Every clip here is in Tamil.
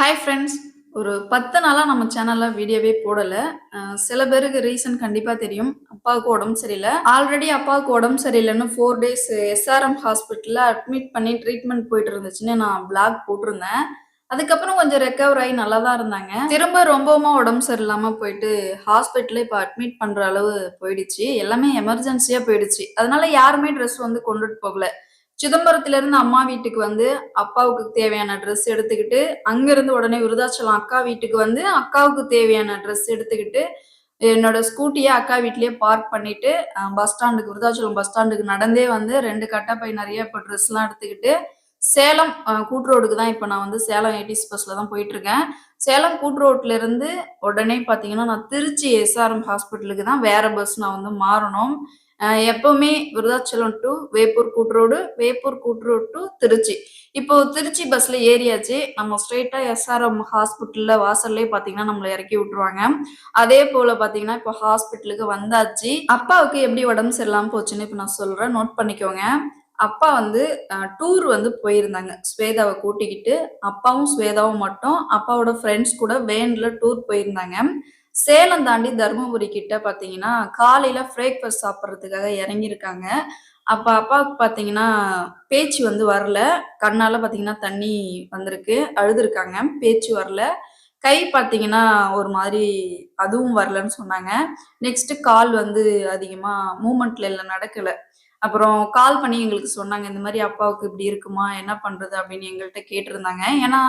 Hi friends. ஒரு 10 நாளா நம்ம சேனல்ல வீடியோவே போடல. சில பேருக்கு ரீசன் கண்டிப்பா தெரியும். அப்பாவுக்கு உடம்பு சரியில்ல. ஆல்ரெடி அப்பாவுக்கு உடம்பு சரியில்லன்னு 4 டேஸ் எஸ்ஆர்எம் ஹாஸ்பிட்டல்ல அட்மிட் பண்ணி ட்ரீட்மெண்ட் போயிட்டு இருந்துச்சுன்னு நான் வ்ளாக் போட்டிருந்தேன். அதுக்கப்புறம் கொஞ்சம் ரெக்கவர் ஆகி நல்லா தான் இருந்தாங்க. திரும்ப ரொம்பவுமா உடம்பு சரியில்லாம போயிட்டு ஹாஸ்பிட்டல்ல இப்ப அட்மிட் பண்ற அளவு போயிடுச்சு. எல்லாமே எமர்ஜென்சியா போயிடுச்சு. அதனால யாருமே ட்ரெஸ் வந்து கொண்டுட்டு போகல. சிதம்பரத்திலிருந்து அம்மா வீட்டுக்கு வந்து அப்பாவுக்கு தேவையான ட்ரெஸ் எடுத்துக்கிட்டு, அங்கிருந்து உடனே விருதாச்சலம் அக்கா வீட்டுக்கு வந்து அக்காவுக்கு தேவையான ட்ரெஸ் எடுத்துக்கிட்டு, என்னோட ஸ்கூட்டிய அக்கா வீட்லயே பார்க் பண்ணிட்டு, பஸ் ஸ்டாண்டுக்கு விருதாச்சலம் பஸ் ஸ்டாண்டுக்கு நடந்தே வந்து 2 கட்டப்பை நெறைய இப்ப ட்ரெஸ்லாம் எடுத்துக்கிட்டு, சேலம் கூட்ரோடுக்கு தான் இப்ப நான் வந்து சேலம் ஏடிசி பஸ்ல தான் போயிட்டுருக்கேன். சேலம் கூட்ரோட்ல இருந்து உடனே பார்த்தீங்கன்னா, நான் திருச்சி எஸ்ஆர்எம் ஹாஸ்பிட்டலுக்கு தான் வேற பஸ் நான் வந்து மாறணும். எப்பவுமே விருதாச்சலம் டூ வேப்பூர் கூட்ரோடு, வேப்பூர் கூட்ரோட் டூ திருச்சி. இப்போ திருச்சி பஸ்ல ஏறியாச்சு. நம்ம ஸ்ட்ரெயிட்டா எஸ்ஆர்எம் ஹாஸ்பிட்டல்ல வாசல்லயே பார்த்தீங்கன்னா, நம்மள இறக்கி விட்டுருவாங்க. அதே போல பார்த்தீங்கன்னா, இப்போ ஹாஸ்பிட்டலுக்கு வந்தாச்சு. அப்பாவுக்கு எப்படி உடம்பு சரியில்லாம போச்சுன்னு இப்ப நான் சொல்றேன். நோட் பண்ணிக்கோங்க. அப்பா வந்து டூர் வந்து போயிருந்தாங்க. ஸ்வேதாவ கூட்டிக்கிட்டு, அப்பாவும் ஸ்வேதாவும் மட்டும் அப்பாவோட ஃப்ரெண்ட்ஸ் கூட வேன்ல டூர் போயிருந்தாங்க. சேலம் தாண்டி தர்மபுரி கிட்ட பார்த்தீங்கன்னா, காலையில பிரேக்ஃபாஸ்ட் சாப்பிடுறதுக்காக இறங்கியிருக்காங்க. அப்ப அப்பாவுக்கு பார்த்தீங்கன்னா, பேச்சு வந்து வரல. கண்ணால பார்த்தீங்கன்னா, தண்ணி வந்திருக்கு. அழுதுருக்காங்க. பேச்சு வரல. கை பார்த்தீங்கன்னா, ஒரு மாதிரி அதுவும் வரலன்னு சொன்னாங்க. நெக்ஸ்ட் கால் வந்து அதிகமா மூவ்மெண்ட்ல இல்ல, நடக்கல. அப்புறம் கால் பண்ணி எங்களுக்கு சொன்னாங்க. இந்த மாரி அப்பாவுக்கு இப்படி இருக்குமா? என்ன பண்றது? அப்படின்னு எங்கள்ட்ட கேட்டிருந்தாங்க. ஏன்னா,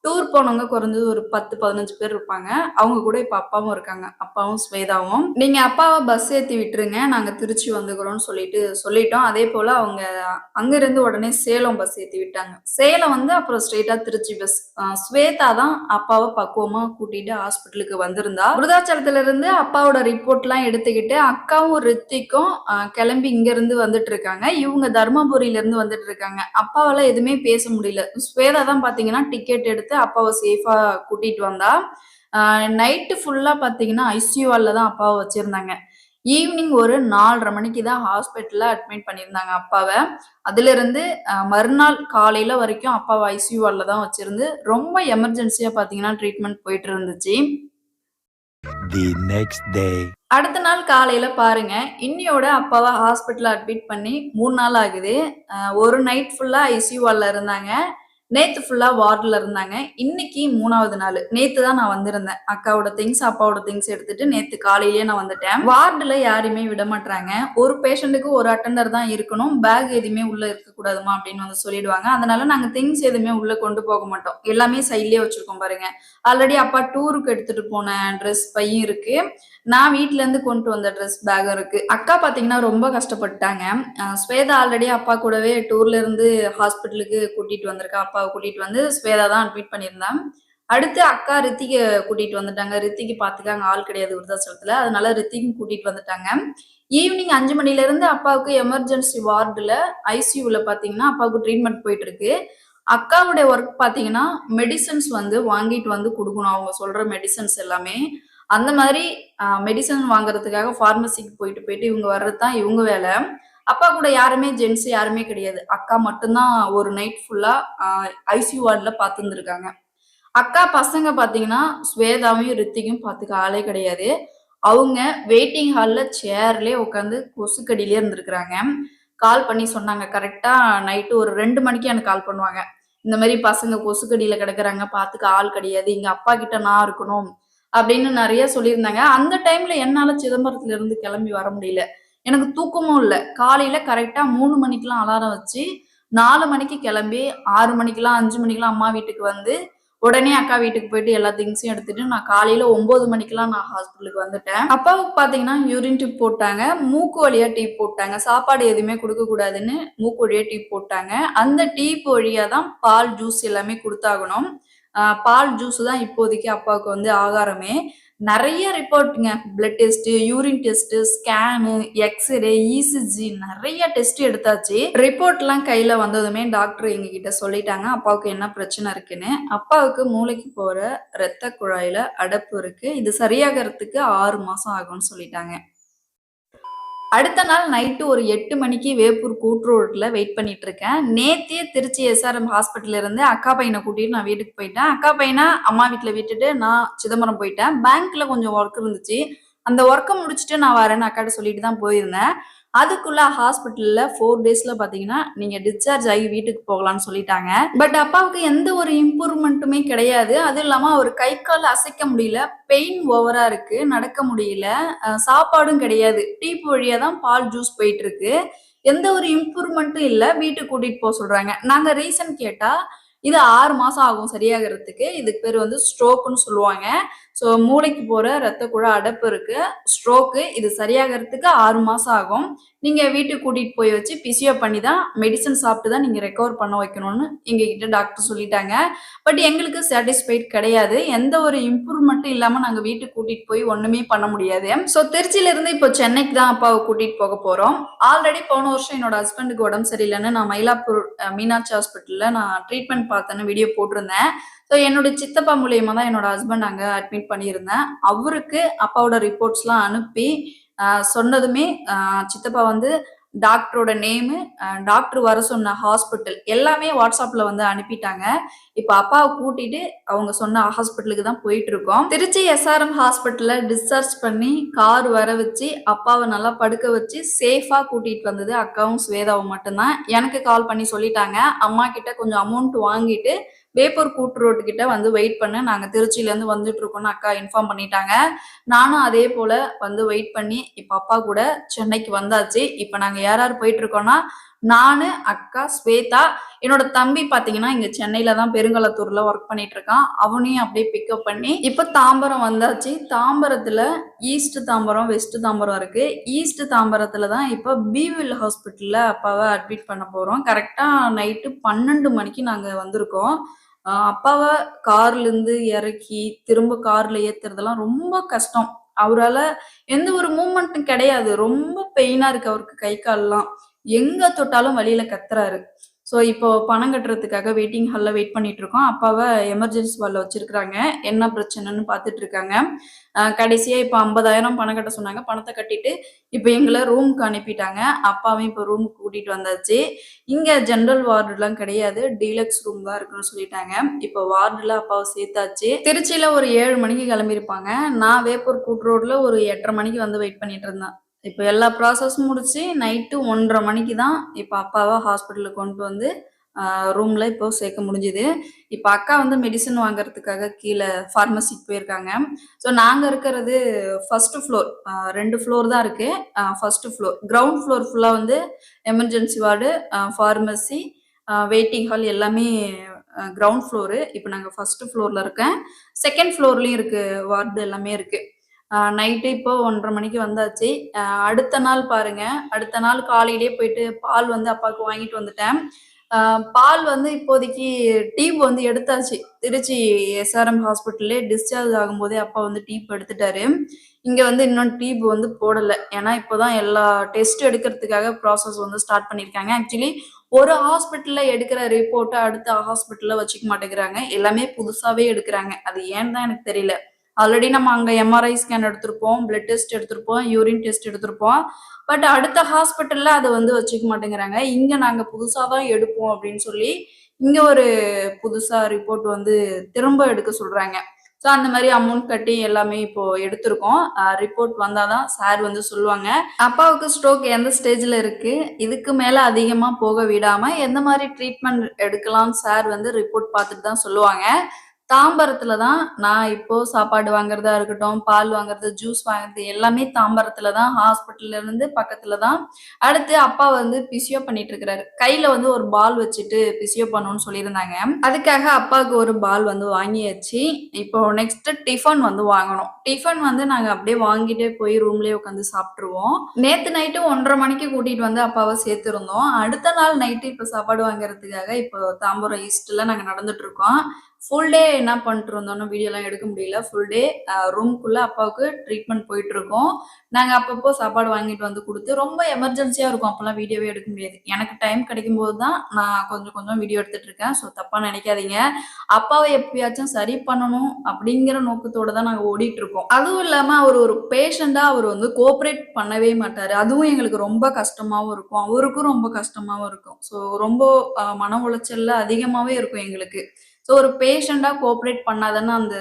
டூர் போனவங்க குறைஞ்சது ஒரு 10, 15 பேர் இருப்பாங்க. அவங்க கூட இப்ப அப்பாவும் இருக்காங்க. அப்பாவும், ஸ்வேதாவும். நீங்க அப்பாவ பஸ் ஏத்தி விட்டுருங்க. நாங்க திருச்சி வந்துக்கிறோம்னு சொல்லிட்டோம். அதே போல அவங்க அங்கிருந்து உடனே சேலம் பஸ் ஏத்தி விட்டாங்க. சேலம் வந்து அப்புறம் ஸ்ட்ரெயிட்டா திருச்சி பஸ். ஸ்வேதா தான் அப்பாவ பக்குவமா கூட்டிட்டு ஹாஸ்பிட்டலுக்கு வந்திருந்தா. விருதாச்சலத்துல இருந்து அப்பாவோட ரிப்போர்ட்லாம் எடுத்துக்கிட்டு அக்காவும், ரித்திக்கும் கிளம்பி இங்கிருந்து வந்துட்டு இருக்காங்க. இவங்க தர்மபுரியில இருந்து வந்துட்டு இருக்காங்க. அப்பாவால எதுவுமே பேச முடியல. ஸ்வேதா தான் பாத்தீங்கன்னா டிக்கெட் எடுத்து அப்பாவ சேஃபா கூட்டிட்டு வந்தா. நைட்டு ஃபுல்லா பாத்தீங்கன்னா ஐசியூவால தான் அப்பாவ வச்சிருந்தாங்க. ஈவினிங் ஒரு 4:30 மணிக்கு தான் ஹாஸ்பிட்டல்ல அட்மிட் பண்ணியிருந்தாங்க அப்பாவ. அதிலிருந்து மறுநாள் காலையில வரைக்கும் அப்பாவ ஐசியூவால தான் வச்சிருந்து ரொம்ப எமர்ஜென்சியா பாத்தீங்கன்னா ட்ரீட்மெண்ட் போயிட்டு இருந்துச்சு. The next day. அடுத்த நாள் காலையில பாருங்க, இன்னியோட அப்பாவ ஹாஸ்பிட்டல்ல அட்மிட் பண்ணி 3 நாள் ஆகுது. ஒரு நைட் ஃபுல்லா ஐசியூ வார்ட்ல இருந்தாங்க. நேத்து ஃபுல்லா வார்ட்ல இருந்தாங்க. இன்னைக்கு 3வது நாளு. நேத்து தான் நான் வந்திருந்தேன். அக்காவோட திங்ஸ், அப்பாவோட திங்ஸ் எடுத்துட்டு நேத்து காலையிலேயே நான் வந்துட்டேன். வார்டுல யாரையுமே விட மாட்றாங்க. ஒரு பேஷண்ட்டுக்கு ஒரு அட்டெண்டர் தான் இருக்கணும். பேக் எதுவுமே உள்ள இருக்கக்கூடாதும்மா அப்படின்னு வந்து சொல்லிடுவாங்க. அதனால நாங்க திங்ஸ் எதுவுமே உள்ள கொண்டு போக மாட்டோம். எல்லாமே சைட்லயே வச்சிருக்கோம் பாருங்க. ஆல்ரெடி அப்பா டூருக்கு எடுத்துட்டு போன ட்ரெஸ் பையும் இருக்கு. நான் வீட்ல இருந்து கொண்டு வந்த ட்ரெஸ் பேக்கும் இருக்கு. அக்கா பாத்தீங்கன்னா ரொம்ப கஷ்டப்பட்டாங்க. ஸ்வேதா ஆல்ரெடி அப்பா கூடவே டூர்ல இருந்து ஹாஸ்பிட்டலுக்கு கூட்டிட்டு வந்திருக்கா. அப்பாவை கூட்டிட்டு வந்து ஸ்வேதா தான் அட்மிட் பண்ணியிருந்தா. அடுத்து அக்கா ரித்திக கூட்டிட்டு வந்துட்டாங்க. ரித்திக்கு பாத்துக்க அங்க ஆள் கிடையாது விருதாச்சலத்துல. அதனால ரித்திக்கும் கூட்டிட்டு வந்துட்டாங்க. ஈவினிங் 5 மணில இருந்து அப்பாவுக்கு எமர்ஜென்சி வார்டுல ஐசியூல பாத்தீங்கன்னா அப்பாவுக்கு ட்ரீட்மெண்ட் போயிட்டு இருக்கு. அக்காவுடைய ஒர்க் பாத்தீங்கன்னா மெடிசன்ஸ் வந்து வாங்கிட்டு வந்து குடுக்கணும். அவங்க சொல்ற மெடிசன்ஸ் எல்லாமே. அந்த மாதிரி மெடிசன் வாங்குறதுக்காக பார்மசிக்கு போயிட்டு இவங்க வர்றது தான் இவங்க வேலை. அப்பா கூட யாருமே ஜென்ஸ் யாருமே கிடையாது. அக்கா மட்டும்தான் ஒரு நைட் ஃபுல்லா ஐசியூ வார்டுல பார்த்துருந்துருக்காங்க. அக்கா பசங்க பார்த்தீங்கன்னா, ஸ்வேதாவையும், ரித்திக்கும் பார்த்துக்க ஆளே கிடையாது. அவங்க வெயிட்டிங் ஹால்ல சேர்லயே உட்காந்து கொசுக்கடியிலே இருந்திருக்கிறாங்க. கால் பண்ணி சொன்னாங்க. கரெக்ட்டா நைட்டு ஒரு 2 மணிக்கு எனக்கு கால் பண்ணுவாங்க. இந்த மாரி பசங்க கொசுக்கடியில கிடக்குறாங்க. பார்த்துக்க ஆள் கிடையாது. எங்க அப்பா கிட்ட நான் இருக்கணும். அப்படின்னு நெறைய சொல்லியிருந்தாங்க. அந்த டைம்ல என்னால சிதம்பரத்துல இருந்து கிளம்பி வர முடியல. எனக்கு தூக்கமும் இல்ல. காலையில கரெக்ட்டா 3 மணிக்கெல்லாம் அலாரம் வச்சு, 4 மணிக்கு கிளம்பி 6 மணிக்கெல்லாம் 5 மணிக்கெல்லாம் அம்மா வீட்டுக்கு வந்து, உடனே அக்கா வீட்டுக்கு போயிட்டு எல்லா திங்ஸையும் எடுத்துட்டு, நான் காலையில 9 மணிக்கெல்லாம் நான் ஹாஸ்பிட்டலுக்கு வந்துட்டேன். அப்பாவுக்கு பார்த்தீங்கன்னா, யூரின் டியூப் போட்டாங்க. மூக்கு வழியா டியூப் போட்டாங்க. சாப்பாடு எதுவுமே குடுக்கக்கூடாதுன்னு மூக்கு வழியா டியூப் போட்டாங்க. அந்த டியூப் வழியா தான் பால், ஜூஸ் எல்லாமே குடுத்தாகணும். பால், ஜூஸ் தான் இப்போதைக்கு அப்பாவுக்கு வந்து ஆகாரமே. நெறைய ரிப்போர்ட்டுங்க. Blood test, urine test, scan, x-ray, ECG நெறைய டெஸ்ட் எடுத்தாச்சு. ரிப்போர்ட்லாம் கையில வந்ததுமே டாக்டர் எங்ககிட்ட சொல்லிட்டாங்க, அப்பாவுக்கு என்ன பிரச்சனை இருக்குன்னு. அப்பாவுக்கு மூளைக்கு போற இரத்த குழாயில அடைப்பு இருக்கு. இது சரியாகறதுக்கு 6 மாசம் ஆகும்னு சொல்லிட்டாங்க. அடுத்த நாள் நைட்டு ஒரு 8 மணிக்கு வேப்பூர் கூட்ரோட்ல வெயிட் பண்ணிட்டு இருக்கேன். நேத்தியே திருச்சி எஸ்ஆர்எம் ஹாஸ்பிட்டல்ல இருந்து அக்கா பையன கூட்டிட்டு நான் வீட்டுக்கு போயிட்டேன். அக்கா பையன அம்மா வீட்ல விட்டுட்டு நான் சிதம்பரம் போயிட்டேன். பேங்க்ல கொஞ்சம் ஒர்க் இருந்துச்சு. அந்த ஒர்க்க முடிச்சுட்டு நான் வரேன்னு அக்காட்ட சொல்லிட்டு தான் போயிருந்தேன். அதுக்குள்ள ஹாஸ்பிட்டல்ல 4 டேஸ்ல பாத்தீங்கன்னா, நீங்க டிஸ்சார்ஜ் ஆகி வீட்டுக்கு போகலான்னு சொல்லிட்டாங்க. பட் அப்பாவுக்கு எந்த ஒரு இம்ப்ரூவ்மெண்ட்டுமே கிடையாது. அதுவும் இல்லாம அவரு கை, கால் அசைக்க முடியல. பெயின் ஓவரா இருக்கு. நடக்க முடியல. சாப்பாடும் கிடையாது. டீப் வழியா தான் பால், ஜூஸ் போயிட்டு இருக்கு. எந்த ஒரு இம்ப்ரூவ்மெண்ட்டும் இல்ல. வீட்டுக்கு கூட்டிட்டு போ சொல்றாங்க. நாங்க ரீசன் கேட்டா, இது 6 மாசம் ஆகும் சரியாகறதுக்கு. இதுக்கு பேரு வந்து ஸ்ட்ரோக்ன்னு சொல்லுவாங்க. ஸோ மூளைக்கு போற ரத்த குழாய் அடைப்பு இருக்கு. ஸ்ட்ரோக்கு. இது சரியாகறதுக்கு 6 மாசம் ஆகும். நீங்க வீட்டுக்கு கூட்டிட்டு போய் வச்சு பிசியோ பண்ணி தான் மெடிசின் சாப்பிட்டு தான் நீங்க ரெக்கவர் பண்ண வைக்கணும்னு எங்ககிட்ட டாக்டர் சொல்லிட்டாங்க. பட் எங்களுக்கு சாட்டிஸ்ஃபைட் கிடையாது. எந்த ஒரு இம்ப்ரூவ்மெண்ட்டும் இல்லாம நாங்க வீட்டுக்கு கூட்டிட்டு போய் ஒண்ணுமே பண்ண முடியாது. ஸோ திருச்சியில இருந்து இப்போ சென்னைக்கு தான் அப்பாவை கூட்டிட்டு போக போறோம். ஆல்ரெடி போன வருஷம் என்னோட ஹஸ்பண்டுக்கு உடம்பு சரியில்லைன்னு நான் மயிலாப்பூர் மீனாட்சி ஹாஸ்பிட்டல்ல நான் ட்ரீட்மெண்ட் பார்த்தேன்னு வீடியோ போட்டிருந்தேன். ஸோ என்னோட சித்தப்பா மூலியமா தான் என்னோட ஹஸ்பண்ட் அங்க அட்மிட் பண்ணியிருந்தேன். அவருக்கு அப்பாவோட ரிப்போர்ட்ஸ்லாம் அனுப்பி சொன்னதுமே சித்தப்பா வந்து டாக்டரோட நேமு, டாக்டர் வர சொன்ன ஹாஸ்பிட்டல் எல்லாமே வாட்ஸ்அப்ல வந்து அனுப்பிட்டாங்க. இப்ப அப்பாவை கூட்டிட்டு அவங்க சொன்ன ஹாஸ்பிட்டலுக்கு தான் போயிட்டு இருக்கோம். திருச்சி எஸ்ஆர்எம் ஹாஸ்பிட்டல்ல டிஸ்சார்ஜ் பண்ணி கார் வர வச்சு அப்பாவை நல்லா படுக்க வச்சு சேஃபா கூட்டிட்டு வந்தது அக்காவும் ஸ்வேதாவும் மட்டும்தான். எனக்கு கால் பண்ணி சொல்லிட்டாங்க, அம்மா கிட்ட கொஞ்சம் அமௌண்ட் வாங்கிட்டு வேப்பூர் கூட்ரோடு கிட்ட வந்து வெயிட் பண்ணு, நாங்க திருச்சியில இருந்து வந்துட்டு இருக்கோம்னு அக்கா இன்ஃபார்ம் பண்ணிட்டாங்க. நானும் அதே போல வந்து வெயிட் பண்ணி இப்ப அப்பா கூட சென்னைக்கு வந்தாச்சு. இப்ப நாங்க யார் யார் போயிட்டு இருக்கோம்னா, நானு, அக்கா, ஸ்வேதா, என்னோட தம்பி பாத்தீங்கன்னா இங்க சென்னையில தான் பெருங்களத்தூர்ல ஒர்க் பண்ணிட்டு இருக்கான். அவனையும் அப்படியே பிக்கப் பண்ணி இப்ப தாம்பரம் வந்தாச்சு. தாம்பரத்துல ஈஸ்ட் தாம்பரம், வெஸ்ட் தாம்பரம் இருக்கு. ஈஸ்ட் தாம்பரத்துல தான் இப்ப பிவில் ஹாஸ்பிட்டல்ல அப்பாவை அட்மிட் பண்ண போறோம். கரெக்டா நைட்டு 12 மணிக்கு நாங்க வந்திருக்கோம். அப்பாவ கார்ல இருந்து இறக்கி திரும்ப கார்ல ஏத்துறதெல்லாம் ரொம்ப கஷ்டம். அவரால எந்த ஒரு மூவ்மெண்ட்டும் கிடையாது. ரொம்ப பெயினா இருக்கு அவருக்கு கை, கால்லாம். எங்க தொட்டாலும் வலியில கத்துறாரு. ஸோ இப்போ பணம் கட்டுறதுக்காக வெயிட்டிங் ஹால்ல வெயிட் பண்ணிட்டு இருக்கோம். அப்பாவ எமர்ஜென்சி வார்ட்ல வச்சிருக்காங்க. என்ன பிரச்சனைன்னு பார்த்துட்டு இருக்காங்க. கடைசியா இப்போ 50,000 பணம் கட்ட சொன்னாங்க. பணத்த கட்டிட்டு இப்போ எங்கள ரூமுக்கு அனுப்பிட்டாங்க. அப்பாவையும் இப்போ ரூமுக்கு கூட்டிட்டு வந்தாச்சு. இங்க ஜெனரல் வார்டுலாம் கிடையாது. டீலக்ஸ் ரூம் தான் இருக்குன்னு சொல்லிட்டாங்க. இப்போ வார்டுல அப்பாவை சேர்த்தாச்சு. திருச்சியில ஒரு 7 மணிக்கு கிளம்பியிருப்பாங்க. நான் வேப்பூர் கூட்ரோட்ல ஒரு 8:30 மணிக்கு வந்து வெயிட் பண்ணிட்டு இருந்தேன். இப்போ எல்லா ப்ராசஸும் முடிச்சு நைட்டு 1:30 மணிக்கு தான் இப்போ அப்பாவை ஹாஸ்பிட்டலுக்கு கொண்டு வந்து ரூம்ல இப்போ சேர்க்க முடிஞ்சுது. இப்போ அக்கா வந்து மெடிசன் வாங்குறதுக்காக கீழே ஃபார்மசிக்கு போயிருக்காங்க. ஸோ நாங்க இருக்கிறது ஃபர்ஸ்ட் ஃப்ளோர். 2 ஃப்ளோர் தான் இருக்கு. First floor. கிரவுண்ட் ஃப்ளோர் ஃபுல்லா வந்து emergency ward, pharmacy, waiting hall எல்லாமே கிரவுண்ட் ஃப்ளோரு. இப்போ நாங்க ஃபர்ஸ்ட் ஃப்ளோர்ல இருக்கேன். செகண்ட் ஃப்ளோர்லயும் இருக்கு வார்டு எல்லாமே இருக்கு. நைட்டு இப்போ 1:30 மணிக்கு வந்தாச்சு. அடுத்த நாள் பாருங்க. அடுத்த நாள் காலையிலேயே போயிட்டு பால் வந்து அப்பாவுக்கு வாங்கிட்டு வந்துட்டேன். பால் வந்து இப்போதைக்கு டியூப் வந்து எடுத்தாச்சு. திருச்சி எஸ்ஆர்எம் ஹாஸ்பிட்டல்லே டிஸ்சார்ஜ் ஆகும்போதே அப்பா வந்து டியூப் எடுத்துட்டாரு. இங்க வந்து இன்னும் டியூப் வந்து போடல. ஏன்னா இப்போதான் எல்லா டெஸ்ட் எடுக்கிறதுக்காக ப்ராசஸ் வந்து ஸ்டார்ட் பண்ணியிருக்காங்க. ஆக்சுவலி ஒரு ஹாஸ்பிட்டல்ல எடுக்கிற ரிப்போர்ட்ட அடுத்த ஹாஸ்பிட்டல்ல வச்சுக்க மாட்டேங்கிறாங்க. எல்லாமே புதுசாவே எடுக்குறாங்க. அது ஏன்னு தான் எனக்கு தெரியல. ஆல்ரெடி நம்ம அங்க எம்ஆர்ஐ ஸ்கேன் எடுத்திருப்போம், பிளட் டெஸ்ட் எடுத்திருப்போம், யூரின் டெஸ்ட் எடுத்திருப்போம். பட் அடுத்த ஹாஸ்பிட்டல்ல அத வந்து வச்சுக்க மாட்டேங்கிறாங்க. இங்க நாங்க புதுசா தான் எடுப்போம் அப்படின்னு சொல்லி, இங்க ஒரு புதுசா ரிப்போர்ட் வந்து திரும்ப எடுக்க சொல்றாங்க. ஸோ அந்த மாரி அமௌண்ட் கட்டி எல்லாமே இப்போ எடுத்திருக்கோம். ரிப்போர்ட் வந்தா தான் சார் வந்து சொல்லுவாங்க. அப்பாவுக்கு ஸ்ட்ரோக் எந்த ஸ்டேஜ்ல இருக்கு, இதுக்கு மேல அதிகமா போக விடாம எந்த மாரி ட்ரீட்மெண்ட் எடுக்கலாம்னு சார் வந்து ரிப்போர்ட் பார்த்துட்டு தான் சொல்லுவாங்க. தாம்பரத்துல தான் நான் இப்போ சாப்பாடு வாங்குறதா இருக்கட்டும், பால் வாங்குறது, ஜூஸ் வாங்குறது எல்லாமே தாம்பரத்துல தான். ஹாஸ்பிட்டல்ல இருந்து பக்கத்துல தான். அடுத்து அப்பா வந்து பிசியோ பண்ணிட்டு இருக்கிறாரு. கையில வந்து ஒரு பால் வச்சுட்டு பிசியோ பண்ணணும்னு சொல்லியிருந்தாங்க. அதுக்காக அப்பாவுக்கு ஒரு பால் வந்து வாங்கியாச்சு. இப்போ நெக்ஸ்ட் டிஃபன் வந்து வாங்கணும். டிஃபன் வந்து நாங்க அப்படியே வாங்கிட்டே போய் ரூம்லயே உட்காந்து சாப்பிட்டுருவோம். நேத்து நைட்டு 1:30 மணிக்கு கூட்டிட்டு வந்து அப்பாவை சேர்த்திருந்தோம். அடுத்த நாள் நைட்டு இப்போ சாப்பாடு வாங்குறதுக்காக இப்போ தாம்பரம் ஈஸ்ட்ல நாங்க நடந்துட்டு இருக்கோம். ஃபுல் டே என்ன பண்ணிட்டு இருந்தோம்னு வீடியோலாம் எடுக்க முடியல. ஃபுல் டே ரூம்குள்ள அப்பாவுக்கு ட்ரீட்மெண்ட் போயிட்டு இருக்கும். நாங்க அப்பப்போ சாப்பாடு வாங்கிட்டு வந்து குடுத்து, ரொம்ப எமர்ஜென்சியா இருக்கும். அப்பலாம் வீடியோவே எடுக்க முடியாது. எனக்கு டைம் கிடைக்கும்போது தான் நான் கொஞ்சம் கொஞ்சம் வீடியோ எடுத்துட்டு இருக்கேன். ஸோ தப்பா நினைக்காதீங்க. அப்பாவ எப்படியாச்சும் சரி பண்ணணும் அப்படிங்கிற நோக்கத்தோட தான் நாங்க ஓடிட்டு இருக்கோம். அதுவும் இல்லாம அவரு ஒரு பேஷண்டா அவரு வந்து கோஆப்பரேட் பண்ணவே மாட்டாரு. அதுவும் எங்களுக்கு ரொம்ப கஷ்டமாவும் இருக்கும். அவருக்கும் ரொம்ப கஷ்டமாவும் இருக்கும். ஸோ ரொம்ப மன உளைச்சல்ல அதிகமாவே இருக்கும் எங்களுக்கு. ஸோ ஒரு பேஷண்டா கோஆப்பரேட் பண்ணா தானே அந்த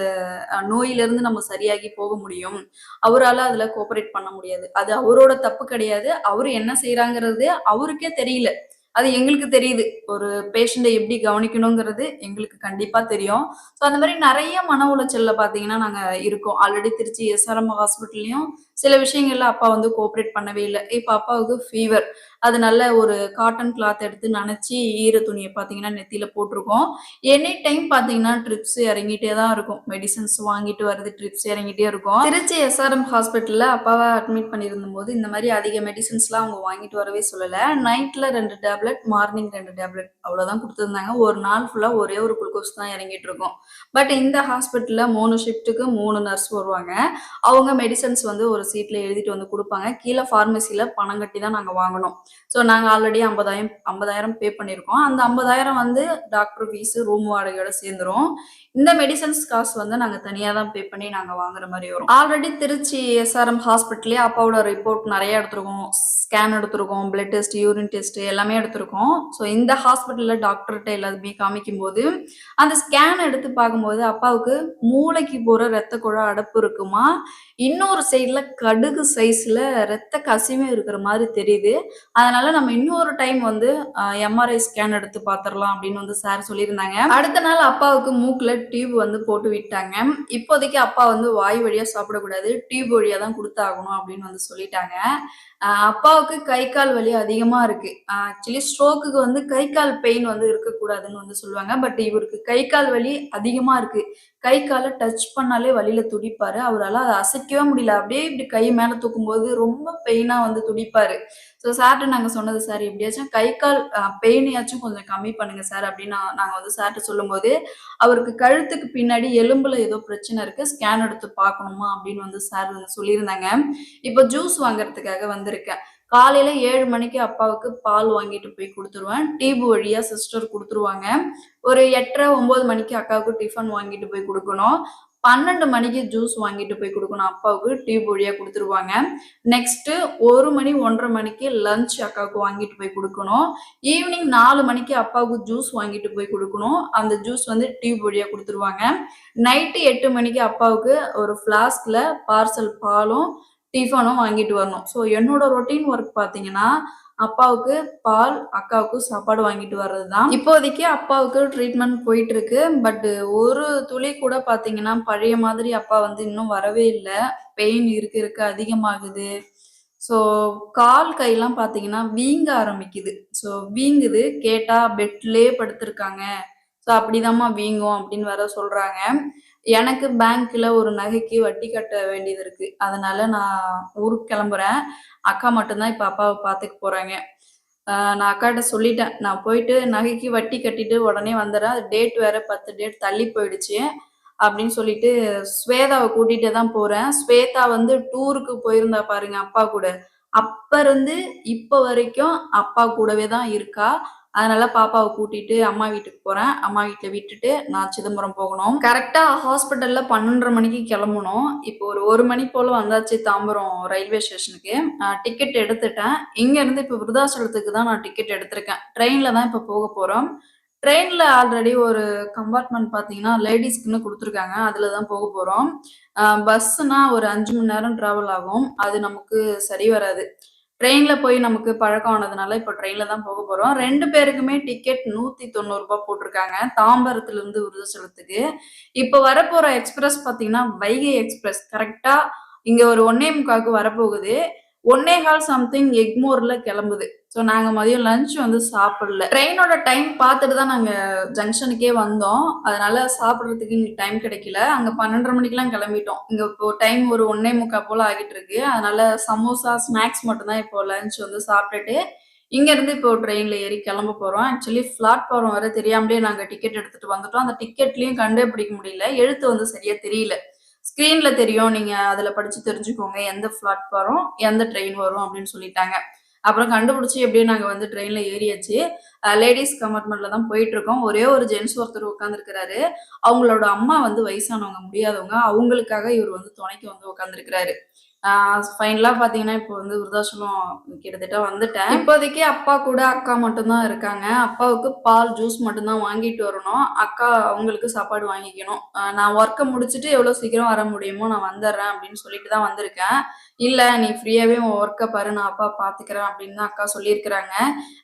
நோயிலிருந்து நம்ம சரியாகி போக முடியும். அவரால அதுல கோஆப்பரேட் பண்ண முடியாது. அது அவரோட தப்பு கிடையாது. அவரு என்ன செய்றாங்கிறது அவருக்கே தெரியல. அது எங்களுக்கு தெரியுது. ஒரு பேஷண்ட்ட எப்படி கவனிக்கணுங்கிறது எங்களுக்கு கண்டிப்பா தெரியும். ஸோ அந்த மாரி நெறைய மன உளைச்சல்ல பார்த்தீங்கன்னா, நாங்க இருக்கோம். ஆல்ரெடி திருச்சி எஸ்ஆர்எம் ஹாஸ்பிட்டல்லயும் சில விஷயங்கள்ல அப்பா வந்து கோஆப்பரேட் பண்ணவே இல்ல. இப்ப அப்பாவுக்கு ஃபீவர். அது நல்ல ஒரு காட்டன் கிளாத் எடுத்து நனச்சு ஈர துணிய பார்த்தீங்கன்னா, நெத்தியில போட்டுருக்கோம். எனி டைம் பார்த்தீங்கன்னா, ட்ரிப்ஸ் இறங்கிட்டே தான் இருக்கும். மெடிசின்ஸ் வாங்கிட்டு வரது, ட்ரிப்ஸ் இறங்கிட்டே இருக்கும். திருச்சி எஸ்ஆர்எம் ஹாஸ்பிட்டல்ல அப்பாவ அட்மிட் பண்ணியிருந்தபோது, இந்த மாரி அதிக மெடிசின்ஸ்லாம் அவங்க வாங்கிட்டு வரவே சொல்லல. நைட்ல 2 டேப்லெட், மார்னிங் 2 டேப்லெட் அவ்வளோதான் குடுத்துருந்தாங்க. ஒரு நாள் ஃபுல்லா ஒரே ஒரு குளுக்கோஸ் தான் இறங்கிட்டு இருக்கும். பட் இந்த ஹாஸ்பிட்டல்ல 3 ஷிஃப்ட்டுக்கு 3 நர்ஸ் வருவாங்க. அவங்க மெடிசின்ஸ் வந்து ஒரு சீட்ல எழுதிட்டு வந்து குடுப்பாங்க. கீழ ஃபார்மசில பணம் கட்டி தான் நாங்க வாங்கணும். ஸோ நாங்க ஆல்ரெடி 50,000 பே பண்ணியிருக்கோம். அந்த 50,000 வந்து டாக்டர் ஃபீஸ், ரூம் வாடகையோட சேர்ந்துரும். இந்த மெடிசின்ஸ் காசு வந்து நாங்க தனியா தான் பே பண்ணி நாங்க வாங்குற மாரி வரும். ஆல்ரெடி திருச்சி எஸ்ஆர்எம் ஹாஸ்பிட்டல்லயே அப்பாவோட ரிப்போர்ட் நெறைய எடுத்திருக்கோம். ஸ்கேன் எடுத்திருக்கோம். பிளட் டெஸ்ட், யூரின் டெஸ்ட் எல்லாமே எடுத்திருக்கோம். ஸோ இந்த ஹாஸ்பிட்டல்ல டாக்டர்ட்ட எல்லாத்தையுமே காமிக்கும்போது, அந்த ஸ்கேன் எடுத்து பார்க்கும்போது அப்பாவுக்கு மூளைக்கு போற ரத்த குழாய் அடைப்பு இருக்குமா, இன்னொரு சைடுல கடுகு சைஸ்ல ரத்த கசிவு இருக்கிற மாரி தெரியுது. அதனால நம்ம இன்னொரு டைம் வந்து எம்ஆர்ஐ ஸ்கேன் எடுத்து பார்த்துரலாம் அப்படின்னு வந்து சார் சொல்லியிருந்தாங்க. அடுத்த நாள் அப்பாவுக்கு மூக்குல டியூப் வந்து போட்டு விட்டாங்க. இப்போதைக்கு அப்பா வந்து வாய் வழியா சாப்பிடக்கூடாது. டியூப் வழியா தான் குடுத்தாகணும் அப்படின்னு வந்து சொல்லிட்டாங்க. அப்பாவுக்கு கை, கால் வலி அதிகமா இருக்கு. ஆக்சுவலி ஸ்ட்ரோக்குக்கு வந்து கை, கால் பெயின் வந்து இருக்கக்கூடாதுன்னு வந்து சொல்லுவாங்க. பட் இவருக்கு கை, கால் வலி அதிகமா இருக்கு. கை, கால டச் பண்ணாலே வலியில துடிப்பாரு. அவரால அத அசைக்கவே முடியல. அப்படியே இப்படி கை மேல தூக்கும்போது ரொம்ப பெயினா வந்து துடிப்பாரு. ஸோ சார்ட்ட நாங்க சொன்னது, "சார் எப்படியாச்சும் கை, கால் பெயினையாச்சும் கொஞ்சம் கம்மி பண்ணுங்க சார்" அப்படின்னு நாங்க வந்து சார்ட்ட சொல்லும்போது, அவருக்கு கழுத்துக்கு பின்னாடி எலும்புல ஏதோ பிரச்சனை இருக்கு. ஸ்கேன் எடுத்து பார்க்கணுமா அப்படின்னு வந்து சார் வந்து சொல்லியிருந்தாங்க. இப்போ ஜூஸ் வாங்குறதுக்காக வந்திருக்கேன். காலையில 7 மணிக்கு அப்பாவுக்கு பால் வாங்கிட்டு போய் குடுத்துருவேன். டியூப் வழியா சிஸ்டர் குடுத்துருவாங்க. ஒரு 8:30, 9 மணிக்கு அக்காவுக்கு டிஃபன் வாங்கிட்டு போய் குடுக்கணும். 12 மணிக்கு ஜூஸ் வாங்கிட்டு போய் குடுக்கணும் அப்பாவுக்கு. டியூப் வழியா குடுத்துருவாங்க. நெக்ஸ்ட்டு 1 மணி, 1:30 மணிக்கு லஞ்ச் அக்காவுக்கு வாங்கிட்டு போய் குடுக்கணும். ஈவினிங் 4 மணிக்கு அப்பாவுக்கு ஜூஸ் வாங்கிட்டு போய் குடுக்கணும். அந்த ஜூஸ் வந்து டியூப் வழியா குடுத்துருவாங்க. நைட்டு 8 மணிக்கு அப்பாவுக்கு ஒரு ஃப்ளாஸ்க்ல பார்சல் பாலும், டிஃபனும் வாங்கிட்டு வரணும். ஸோ என்னோட ரொட்டீன் ஒர்க் பார்த்தீங்கன்னா, அப்பாவுக்கு பால், அக்காவுக்கு சாப்பாடு வாங்கிட்டு வர்றது தான். இப்போதைக்கு அப்பாவுக்கு ட்ரீட்மெண்ட் போயிட்டு இருக்கு. பட் ஒரு துளி கூட பார்த்தீங்கன்னா, பழைய மாதிரி அப்பா வந்து இன்னும் வரவே இல்ல. பெயின் இருக்க இருக்க அதிகமாகுது. ஸோ கால், கைலாம் பார்த்தீங்கன்னா வீங்க ஆரம்பிக்குது. ஸோ வீங்குது. கேட்டா பெட்லயே படுத்திருக்காங்க. ஸோ அப்படிதாம்மா வீங்கும் அப்படின்னு வேற சொல்றாங்க. எனக்கு பேங்க்ல ஒரு நகைக்கு வட்டி கட்ட வேண்டியது இருக்கு. அதனால நான் ஊருக்கு கிளம்புறேன். அக்கா மட்டும் தான் இப்ப அப்பாவ பார்த்துக்க போறாங்க. நான் அக்காட்ட சொல்லிட்டேன். நான் போயிட்டு நகைக்கு வட்டி கட்டிட்டு உடனே வந்துர்றேன். அது டேட் வேற 10 டேட் தள்ளி போயிடுச்சு. அப்படின்னு சொல்லிட்டு ஸ்வேதாவ கூட்டிட்டு தான் போறேன். ஸ்வேதா வந்து டூருக்கு போயிருந்தா பாருங்க அப்பா கூட. அப்ப இருந்து இப்ப வரைக்கும் அப்பா கூடவே தான் இருக்கா. அதனால பாப்பாவ கூட்டிட்டு அம்மா வீட்டுக்கு போறேன். அம்மா வீட்ல விட்டுட்டு நான் சிதம்பரம் போகணும். கரெக்ட்டா ஹாஸ்பிட்டல்ல 12:30 மணிக்கு கிளம்பணும். இப்போ ஒரு 1 மணி போல வந்தாச்சு தாம்பரம் ரயில்வே ஸ்டேஷனுக்கு. டிக்கெட் எடுத்துட்டேன். இங்க இருந்து இப்ப விருதாச்சலத்துக்கு தான் நான் டிக்கெட் எடுத்திருக்கேன். ட்ரெயின்ல தான் இப்ப போக போறோம். ட்ரெயின்ல ஆல்ரெடி ஒரு கம்பார்ட்மெண்ட் பார்த்தீங்கன்னா, லேடீஸ்க்குன்னு குடுத்துருக்காங்க. அதுல தான் போக போறோம். பஸ்ஸுனா ஒரு 5 மணி நேரம் டிராவல் ஆகும். அது நமக்கு சரி வராது. ட்ரெயின்ல போய் நமக்கு பழக்கம் ஆனதுனால, இப்போ ட்ரெயின்ல தான் போக போறோம். 2 பேருக்குமே டிக்கெட் ரூ. 190 போட்டிருக்காங்க. தாம்பரத்துலருந்து விருதாச்சலத்துக்கு. இப்போ வரப்போற எக்ஸ்பிரஸ் பார்த்தீங்கன்னா, வைகை எக்ஸ்பிரஸ். கரெக்ட்டா இங்க ஒரு 1:45க்கு வரப்போகுது. 1:15 சம்திங் எக்மோர்ல கிளம்புது. ஸோ நாங்க மதியம் லஞ்ச் வந்து சாப்பிடல. ட்ரெயினோட டைம் பார்த்துட்டு தான் நாங்க ஜங்ஷனுக்கே வந்தோம். அதனால சாப்பிடுறதுக்கு எங்களுக்கு டைம் கிடைக்கல. அங்க 12:30 மணிக்கெல்லாம் கிளம்பிட்டோம். இங்க இப்போ டைம் ஒரு 1:45 போல ஆகிட்டு இருக்கு. அதனால சமோசா, ஸ்நாக்ஸ் மட்டும் தான் இப்போ லஞ்ச் வந்து சாப்பிட்டுட்டு, இங்கேருந்து இப்போ ட்ரெயின்ல ஏறி கிளம்ப போறோம். ஆக்சுவலி பிளாட்ஃபார்ம் வேற தெரியாமலே நாங்க டிக்கெட் எடுத்துட்டு வந்துட்டோம். அந்த டிக்கெட்லயும் கண்டுபிடிக்க முடியல. எழுத்து வந்து சரியா தெரியல. ஸ்க்ரீன்ல தெரியும். நீங்க அதுல படிச்சு தெரிஞ்சுக்கோங்க. எந்த பிளாட்ஃபாரம், எந்த ட்ரெயின் வரும் அப்படின்னு சொல்லிட்டாங்க. அப்புறம் கண்டுபிடிச்சு எப்படியோ நாங்க வந்து ட்ரெயின்ல ஏறியாச்சு. லேடீஸ் கம்பார்ட்மெண்ட்ல தான் போயிட்டுருக்கோம். ஒரே ஒரு ஜென்ட்ஸ் ஒருத்தர் உட்காந்துருக்கிறாரு. அவங்களோட அம்மா வந்து வயசானவங்க, முடியாதவங்க. அவங்களுக்காக இவர் வந்து துணைக்கு வந்து உட்காந்துருக்கிறாரு. ஆ ஃபைனலா பார்த்தீங்கன்னா, இப்போ வந்து விருதாச்சலம் கிட்டத்தட்ட வந்துட்டேன். இப்போதைக்கு அப்பா கூட அக்கா மட்டும் தான் இருக்காங்க. அப்பாவுக்கு பால், ஜூஸ் மட்டும் தான் வாங்கிட்டு வரணும். அக்கா அவங்களுக்கு சாப்பாடு வாங்கிக்கணும். நான் ஒர்க்க முடிச்சுட்டு எவ்வளோ சீக்கிரம் வர முடியுமோ நான் வந்துர்றேன் அப்படின்னு சொல்லிட்டு தான் வந்திருக்கேன். இல்ல நீ ஃப்ரீயாவே உன் ஒர்க்க பாரு, நான் அப்பா பார்த்துக்கிறேன் அப்படின்னு தான் அக்கா சொல்லியிருக்கிறாங்க.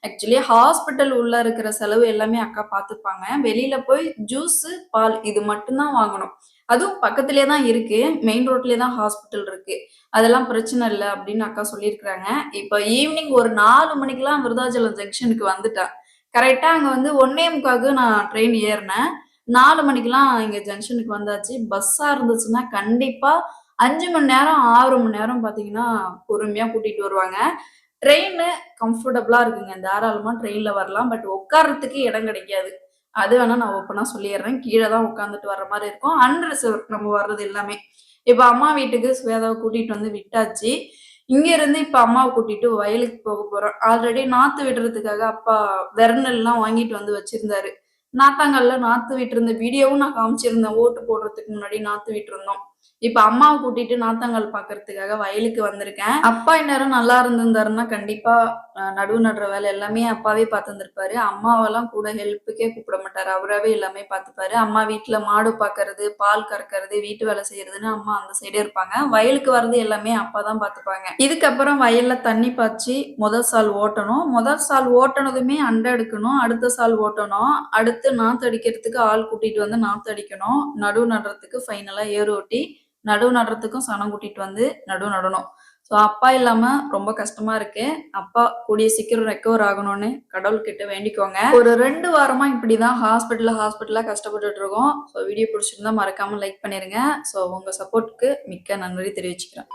ஆக்சுவலி ஹாஸ்பிட்டல் உள்ள இருக்கிற செலவு எல்லாமே அக்கா பார்த்துப்பாங்க. வெளியில போய் ஜூஸு, பால் இது மட்டும் தான் வாங்கணும். அதுவும் பக்கத்திலேயே தான் இருக்கு. மெயின் ரோட்லயே தான் ஹாஸ்பிட்டல் இருக்கு. அதெல்லாம் பிரச்சனை இல்ல அப்படின்னு அக்கா சொல்லியிருக்கிறாங்க. இப்ப ஈவினிங் ஒரு 4 மணிக்கெல்லாம் விருதாச்சலம் ஜங்ஷனுக்கு வந்துட்டேன். கரெக்ட்டா அங்க வந்து 1:45க்கு நான் ட்ரெயின் ஏறுனேன். 4 மணிக்கெல்லாம் இங்க ஜங்ஷனுக்கு வந்தாச்சு. பஸ்ஸா இருந்துச்சுன்னா கண்டிப்பா 5 மணி நேரம், 6 மணி நேரம் பார்த்தீங்கன்னா, பொறுமையா கூட்டிட்டு வருவாங்க. ட்ரெயினு கம்ஃபர்டபுளா இருக்குங்க. தாராளமா ட்ரெயின்ல வரலாம். பட் உட்கார்றதுக்கு இடம் கிடைக்காது. அது வேணா நான் ஓப்பனா சொல்லிர்றேன். கீழ தான் உட்காந்துட்டு வர்ற மாரி இருக்கும். அன்ரிசர்வ்ட் நம்ம வர்றது எல்லாமே. இப்ப அம்மா வீட்டுக்கு ஸ்வேதாவ கூட்டிட்டு வந்து விட்டாச்சு. இங்க இருந்து இப்ப அம்மாவ கூட்டிட்டு வயலுக்கு போக போறோம். ஆல்ரெடி நாத்து விடுறதுக்காக அப்பா வெர்னல்லாம் வாங்கிட்டு வந்து வச்சிருந்தாரு. நாத்தாங்கல்ல நாத்து விட்டிருந்த வீடியோவும் நான் காமிச்சிருந்தேன். ஓட்டு போடுறதுக்கு முன்னாடி நாத்து விட்டிருந்தோம். இப்ப அம்மாவ கூட்டிட்டு நாத்தாங்கால் பார்க்கறதுக்காக வயலுக்கு வந்திருக்கேன். அப்பா இந்நேரம் நல்லா இருந்திருந்தாருன்னா, கண்டிப்பா நடுவு நடுற வேலை எல்லாமே அப்பாவே பார்த்துருந்துருப்பாரு. அம்மாவெல்லாம் கூட ஹெல்ப்புக்கே கூப்பிட மாட்டாரு. அவராவே எல்லாமே பார்த்துப்பாரு. அம்மா வீட்ல மாடு பார்க்கறது, பால் கறக்கறது, வீட்டு வேலை செய்யறதுன்னு அம்மா அந்த சைடே இருப்பாங்க. வயலுக்கு வர்றது எல்லாமே அப்பா தான் பார்த்துப்பாங்க. இதுக்கப்புறம் வயல்ல தண்ணி பாய்ச்சி முதல் சால் ஓட்டணும். முதல் சால் ஓட்டுனதுமே அண்டை எடுக்கணும். அடுத்த சால் ஓட்டணும். அடுத்து நாத்து அடிக்கிறதுக்கு ஆள் கூட்டிட்டு வந்து நாத்து அடிக்கணும். நடுவு நடுறதுக்கு ஃபைனலா ஏர் ஓட்டி, நடுவு நடுறதுக்கும் சனம் கூட்டிட்டு வந்து நடுவு நடணும். ஸோ அப்பா இல்லாம ரொம்ப கஷ்டமா இருக்கு. அப்பா கூடிய சீக்கிரம் ரெக்கவர் ஆகணும்னு கடவுள்கிட்ட வேண்டிக்கோங்க. ஒரு 2 வாரமா இப்படிதான் ஹாஸ்பிட்டலா கஷ்டப்பட்டுட்டு இருக்கோம். ஸோ வீடியோ பிடிச்சிருந்தா மறக்காம லைக் பண்ணிருங்க. ஸோ உங்க சப்போர்ட்க்கு மிக்க நன்றி தெரிவிச்சுக்கிறேன்.